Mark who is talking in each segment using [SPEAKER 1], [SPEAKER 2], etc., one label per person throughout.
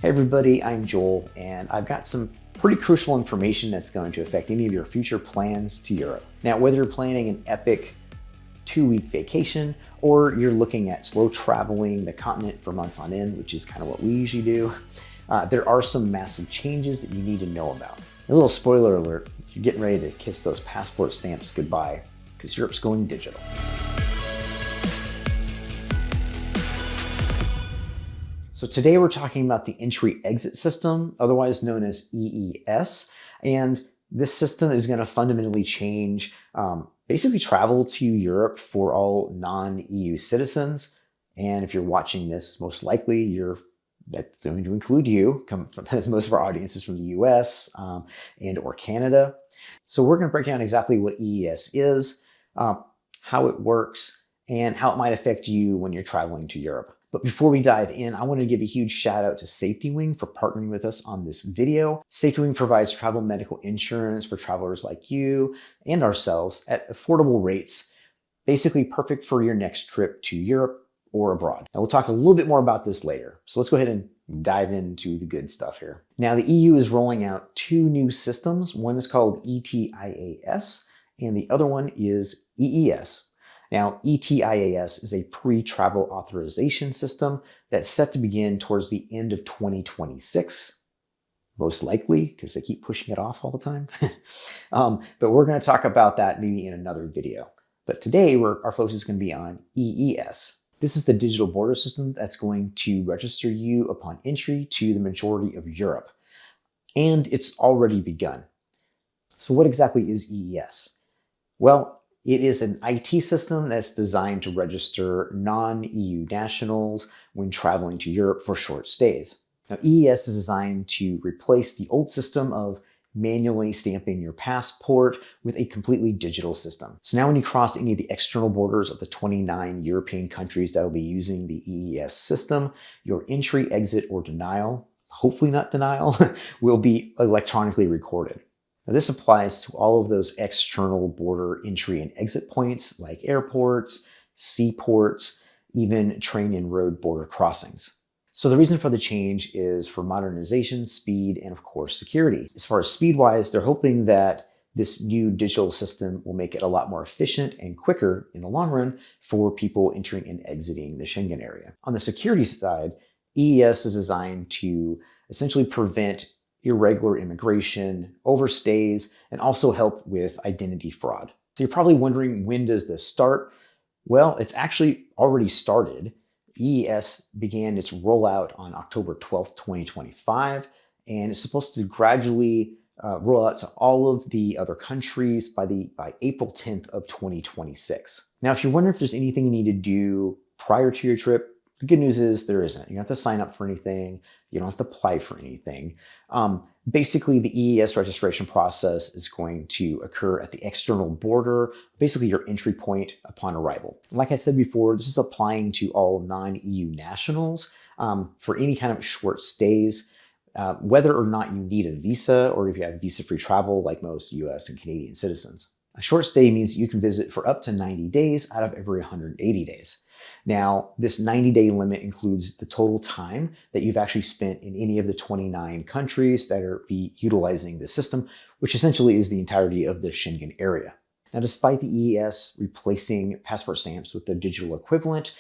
[SPEAKER 1] Hey everybody, I'm Joel, and I've got some pretty crucial information that's going to affect any of your future plans to Europe. Now, whether you're planning an epic 2-week vacation or you're looking at slow traveling the continent for months on end, which is kind of what we usually do, there are some massive changes that you need to know about. A little spoiler alert, you're getting ready to kiss those passport stamps goodbye because Europe's going digital. So today we're talking about the entry-exit system, otherwise known as EES, and this system is going to fundamentally change basically travel to Europe for all non-EU citizens. And if you're watching this, most likely that's going to include you, as most of our audience is from the US and or Canada. So we're going to break down exactly what EES is, how it works, and how it might affect you when you're traveling to Europe. But before we dive in, I want to give a huge shout out to Safety Wing for partnering with us on this video. Safety Wing provides travel medical insurance for travelers like you and ourselves at affordable rates, basically perfect for your next trip to Europe or abroad. Now we'll talk a little bit more about this later. So let's go ahead and dive into the good stuff here. Now the EU is rolling out 2 new systems. One is called ETIAS and the other one is EES. Now, ETIAS is a pre-travel authorization system that's set to begin towards the end of 2026, most likely, because they keep pushing it off all the time. But we're going to talk about that maybe in another video. But today, our focus is going to be on EES. This is the digital border system that's going to register you upon entry to the majority of Europe. And it's already begun. So what exactly is EES? Well, it is an IT system that's designed to register non-EU nationals when traveling to Europe for short stays. Now, EES is designed to replace the old system of manually stamping your passport with a completely digital system. So now when you cross any of the external borders of the 29 European countries that will be using the EES system, your entry, exit, or denial, hopefully not denial, will be electronically recorded. Now, this applies to all of those external border entry and exit points like airports, seaports, even train and road border crossings. So the reason for the change is for modernization, speed, and of course, security. As far as speed-wise, they're hoping that this new digital system will make it a lot more efficient and quicker in the long run for people entering and exiting the Schengen area. On the security side, EES is designed to essentially prevent irregular immigration, overstays, and also help with identity fraud. So you're probably wondering, when does this start? Well, it's actually already started. EES began its rollout on October 12th, 2025, and it's supposed to gradually roll out to all of the other countries by April 10th of 2026. Now, if you're wondering if there's anything you need to do prior to your trip, the good news is there isn't. You don't have to sign up for anything. You don't have to apply for anything. Basically, the EES registration process is going to occur at the external border, basically your entry point upon arrival. Like I said before, this is applying to all non-EU nationals for any kind of short stays, whether or not you need a visa or if you have visa-free travel like most US and Canadian citizens. A short stay means you can visit for up to 90 days out of every 180 days. Now, this 90-day limit includes the total time that you've actually spent in any of the 29 countries that are utilizing the system, which essentially is the entirety of the Schengen area. Now, despite the EES replacing passport stamps with the digital equivalent,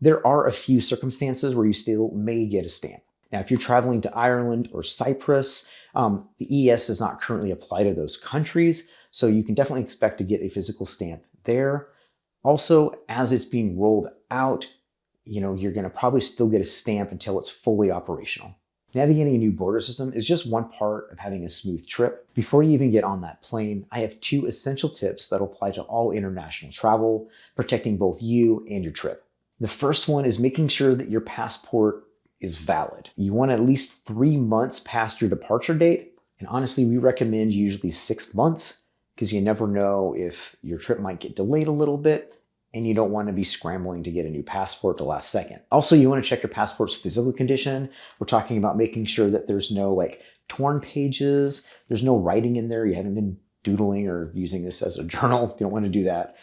[SPEAKER 1] there are a few circumstances where you still may get a stamp. Now, if you're traveling to Ireland or Cyprus, the EES does not currently apply to those countries, so you can definitely expect to get a physical stamp there. Also, as it's being rolled out, you're going to probably still get a stamp until it's fully operational. Navigating a new border system is just one part of having a smooth trip. Before you even get on that plane, I have 2 essential tips that apply to all international travel, protecting both you and your trip. The first one is making sure that your passport is valid. You want at least 3 months past your departure date, and honestly, we recommend usually 6 months because you never know if your trip might get delayed a little bit and you don't want to be scrambling to get a new passport the last second. Also, you want to check your passport's physical condition. We're talking about making sure that there's no torn pages, there's no writing in there, you haven't been doodling or using this as a journal, you don't want to do that,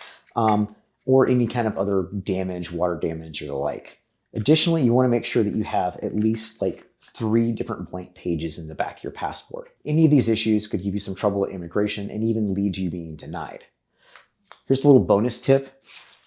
[SPEAKER 1] or any kind of other damage, water damage or the like. Additionally, you want to make sure that you have at least 3 different blank pages in the back of your passport. Any of these issues could give you some trouble at immigration and even lead to you being denied. Here's a little bonus tip,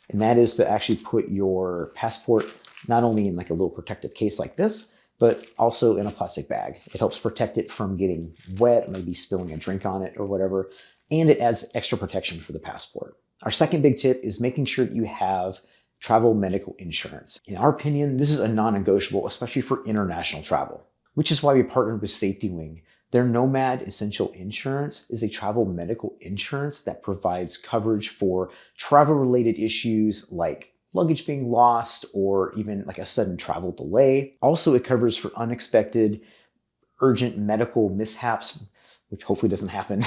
[SPEAKER 1] and that is to actually put your passport not only in like a little protective case like this, but also in a plastic bag. It helps protect it from getting wet, maybe spilling a drink on it or whatever, and it adds extra protection for the passport. Our second big tip is making sure that you have travel medical insurance. In our opinion, this is a non-negotiable, especially for international travel, which is why we partnered with Safety Wing. Their Nomad Essential Insurance is a travel medical insurance that provides coverage for travel-related issues like luggage being lost or even like a sudden travel delay. Also, it covers for unexpected, urgent medical mishaps, which hopefully doesn't happen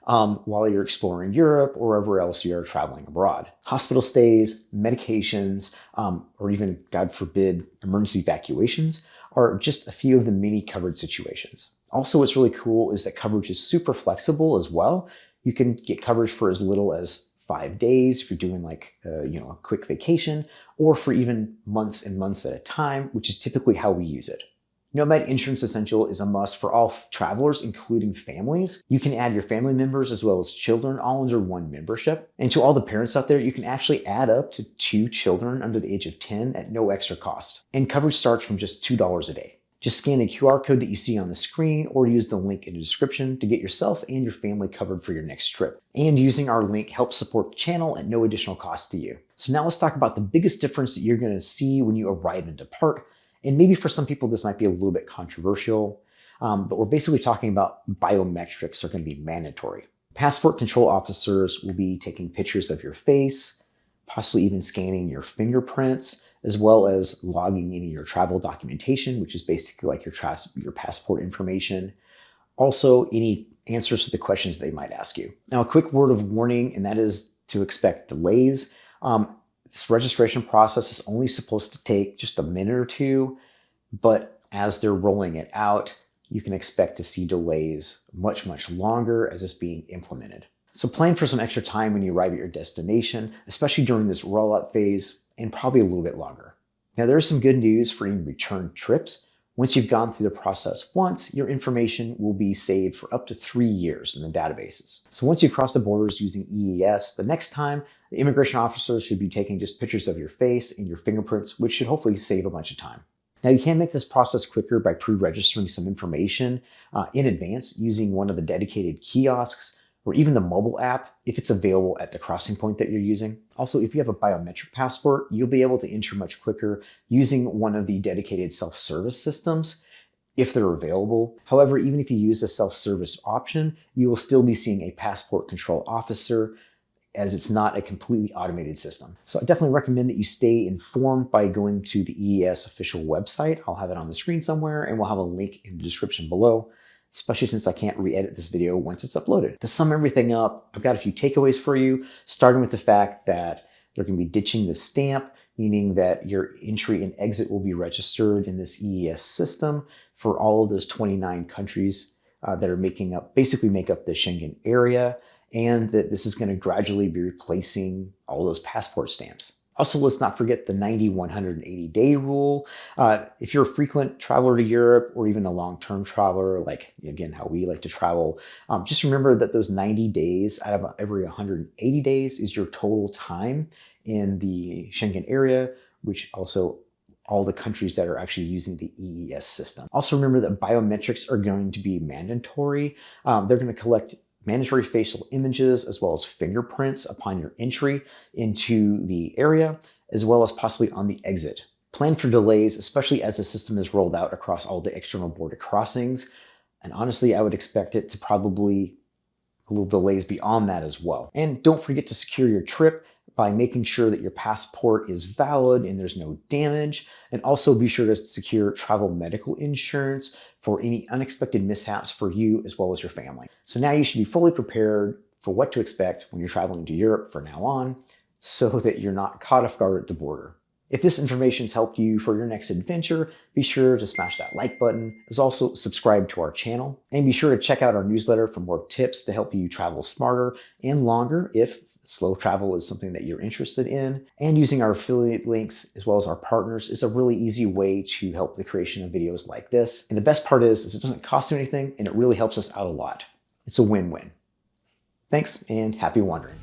[SPEAKER 1] while you're exploring Europe or wherever else you are traveling abroad. Hospital stays, medications, or even, God forbid, emergency evacuations are just a few of the many covered situations. Also, what's really cool is that coverage is super flexible as well. You can get coverage for as little as 5 days if you're doing like a quick vacation, or for even months and months at a time, which is typically how we use it. Nomad Insurance Essential is a must for all travelers, including families. You can add your family members as well as children all under one membership. And to all the parents out there, you can actually add up to 2 children under the age of 10 at no extra cost. And coverage starts from just $2 a day. Just scan the QR code that you see on the screen or use the link in the description to get yourself and your family covered for your next trip. And using our link helps support the channel at no additional cost to you. So now let's talk about the biggest difference that you're going to see when you arrive and depart. And maybe for some people, this might be a little bit controversial, but we're basically talking about biometrics are going to be mandatory. Passport control officers will be taking pictures of your face, possibly even scanning your fingerprints, as well as logging any of your travel documentation, which is basically like your passport information. Also, any answers to the questions they might ask you. Now, a quick word of warning, and that is to expect delays. This registration process is only supposed to take just a minute or two, but as they're rolling it out, you can expect to see delays much, much longer as it's being implemented. So plan for some extra time when you arrive at your destination, especially during this rollout phase, and probably a little bit longer. Now, there's some good news for any return trips. Once you've gone through the process once, your information will be saved for up to 3 years in the databases. So once you cross the borders using EES, the next time, the immigration officers should be taking just pictures of your face and your fingerprints, which should hopefully save a bunch of time. Now, you can make this process quicker by pre-registering some information in advance using one of the dedicated kiosks or even the mobile app if it's available at the crossing point that you're using. Also, if you have a biometric passport, you'll be able to enter much quicker using one of the dedicated self-service systems if they're available. However, even if you use the self-service option, you will still be seeing a passport control officer as it's not a completely automated system. So I definitely recommend that you stay informed by going to the EES official website. I'll have it on the screen somewhere, and we'll have a link in the description below, especially since I can't re-edit this video once it's uploaded. To sum everything up, I've got a few takeaways for you, starting with the fact that they're going to be ditching the stamp, meaning that your entry and exit will be registered in this EES system for all of those 29 countries that are basically make up the Schengen area, and that this is going to gradually be replacing all those passport stamps. Also, let's not forget the 90, 180-day rule. If you're a frequent traveler to Europe or even a long-term traveler, like, again, how we like to travel, just remember that those 90 days out of every 180 days is your total time in the Schengen area, which also all the countries that are actually using the EES system. Also remember that biometrics are going to be mandatory. They're going to collect mandatory facial images as well as fingerprints upon your entry into the area, as well as possibly on the exit. Plan for delays, especially as the system is rolled out across all the external border crossings. And honestly, I would expect it to probably a little delays beyond that as well. And don't forget to secure your trip by making sure that your passport is valid and there's no damage. And also be sure to secure travel medical insurance for any unexpected mishaps for you as well as your family. So now you should be fully prepared for what to expect when you're traveling to Europe from now on, so that you're not caught off guard at the border. If this information has helped you for your next adventure, be sure to smash that like button. Also, subscribe to our channel, and be sure to check out our newsletter for more tips to help you travel smarter and longer if slow travel is something that you're interested in. And using our affiliate links as well as our partners is a really easy way to help the creation of videos like this. And the best part is it doesn't cost you anything and it really helps us out a lot. It's a win-win. Thanks and happy wandering.